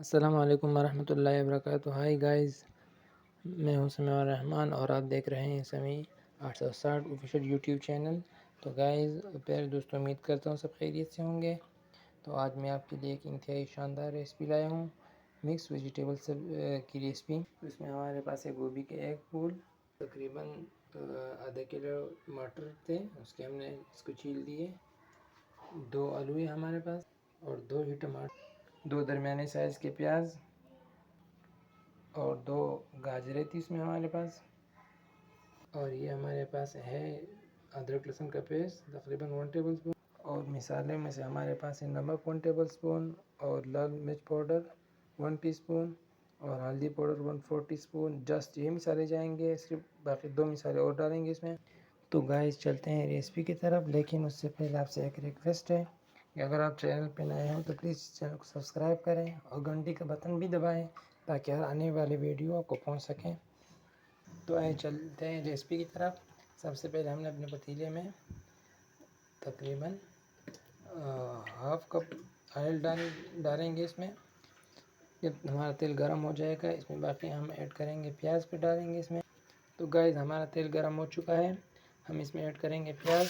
अस्सलाम वालेकुम वरहमतुल्लाहि वबरकातुहू। हाय गाइस, मैं हूं समीउर रहमान और आप देख रहे हैं समी 860 ऑफिशियल यूट्यूब चैनल। तो गाइस, प्यारे दोस्तों, उम्मीद करता हूं सब खैरियत से होंगे। तो आज मैं आपके लिए एक इंतहाई शानदार रेसिपी लाया हूं, मिक्स वेजिटेबल सब की रेसिपी। तो इसमें हमारे पास है गोभी के एक फूल, तकरीबन आधा किलो टमाटर थे, उसके हमने इसको छील दिए। 2 आलू है हमारे पास और 2 ही टमाटर, 2 दरमियाने साइज़ के प्याज और 2 गाजरें थी इसमें हमारे पास। और ये हमारे पास है अदरक लहसुन का पेस्ट तकरीबन 1 टेबल स्पून। और मिसाले में से हमारे पास है नमक 1 टेबल स्पून और लाल मिर्च पाउडर 1 टीस्पून और हल्दी पाउडर 1/4 टीस्पून। जस्ट ये मिसाले जाएंगे, सिर्फ बाकी 2 मिसाले और डालेंगे इसमें। तो गाइस, चलते हैं रेसिपी की तरफ, लेकिन उससे पहले आपसे एक रिक्वेस्ट है कि अगर आप चैनल पर नए हो तो प्लीज़ चैनल को सब्सक्राइब करें और घंटी का बटन भी दबाएं ताकि हर आने वाली वीडियो आपको पहुंच सकें। तो आइए चलते हैं रेसिपी की तरफ। सबसे पहले हमने अपने पतीले में तकरीबन हाफ कप ऑयल डालेंगे इसमें। जब हमारा तेल गर्म हो जाएगा, इसमें बाकी हम ऐड करेंगे प्याज पे डालेंगे इसमें। तो गाइस, हमारा तेल गर्म हो चुका है, हम इसमें ऐड करेंगे प्याज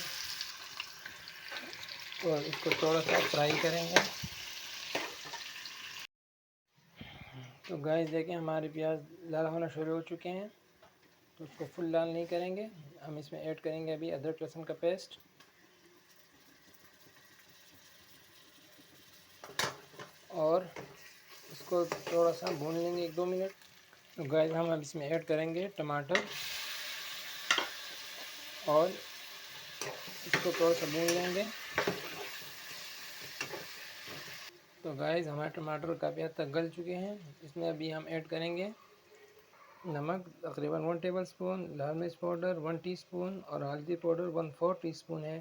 और इसको थोड़ा सा फ्राई करेंगे। तो गाइस देखें, हमारे प्याज लाल होना शुरू हो चुके हैं, तो उसको फुल लाल नहीं करेंगे। हम इसमें ऐड करेंगे अभी अदरक लहसुन का पेस्ट और इसको थोड़ा सा भून लेंगे 1-2 मिनट। तो गाइस, हम अब इसमें ऐड करेंगे टमाटर और इसको थोड़ा सा भून लेंगे। तो गाइस, हमारे टमाटर काफ़ी हद तक गल चुके हैं। इसमें अभी हम ऐड करेंगे नमक तकरीबन 1 टेबल स्पून, लाल मिर्च पाउडर 1 टीस्पून और हल्दी पाउडर 1/4 टीस्पून है।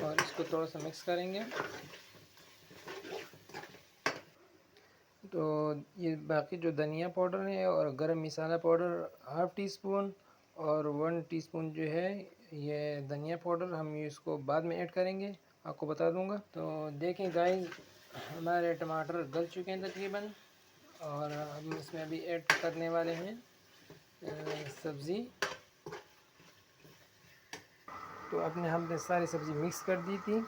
और इसको थोड़ा सा मिक्स करेंगे। तो ये बाकी जो धनिया पाउडर है और गरम मसाला पाउडर हाफ़ टी स्पून और 1 टीस्पून जो है ये धनिया पाउडर, हम ये इसको बाद में ऐड करेंगे, आपको बता दूंगा। तो देखें गाइस, हमारे टमाटर गल चुके हैं तकरीबन, और हम इसमें अभी ऐड करने वाले हैं सब्ज़ी। तो हमने सारी सब्ज़ी मिक्स कर दी थी,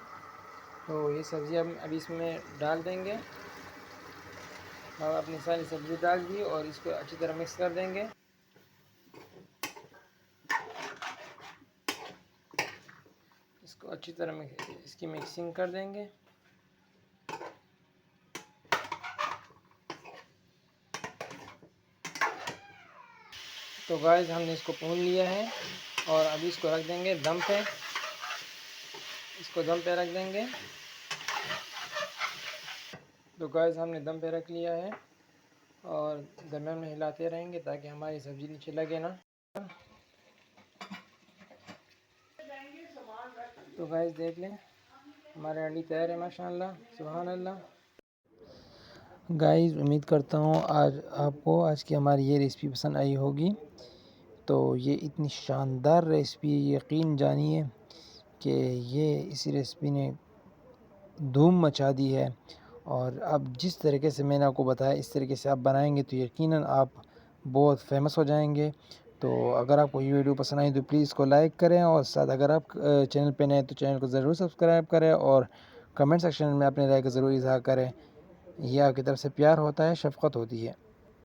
तो ये सब्ज़ी हम अभी इसमें डाल देंगे। अब अपनी सारी सब्ज़ी डाल दी और इसको अच्छी तरह मिक्स कर देंगे। इसको अच्छी तरह इसकी मिक्सिंग कर देंगे। तो गाइस, हमने इसको भून लिया है और अभी इसको रख देंगे दम पे। इसको दम पे रख देंगे। तो गाइस, हमने दम पे रख लिया है और दरमियान में हिलाते रहेंगे ताकि हमारी सब्ज़ी नीचे लगे ना। तो गाइस देख लें, हमारे अंडी तैयार है माशाल्लाह, सुभान अल्लाह। गाइस, उम्मीद करता हूँ आज की हमारी ये रेसिपी पसंद आई होगी। तो ये इतनी शानदार रेसिपी, यकीन जानिए कि इसी रेसिपी ने धूम मचा दी है। और अब जिस तरीके से मैंने आपको बताया, इस तरीके से आप बनाएंगे तो यकीनन आप बहुत फेमस हो जाएंगे। तो अगर आपको ये वीडियो पसंद आई तो प्लीज़ इसको लाइक करें और साथ अगर आप चैनल पे नए तो चैनल को ज़रूर सब्सक्राइब करें और कमेंट सेक्शन में अपने राय का ज़रूर इज़हार करें। यह आपकी तरफ से प्यार होता है, शफ़क़त होती है।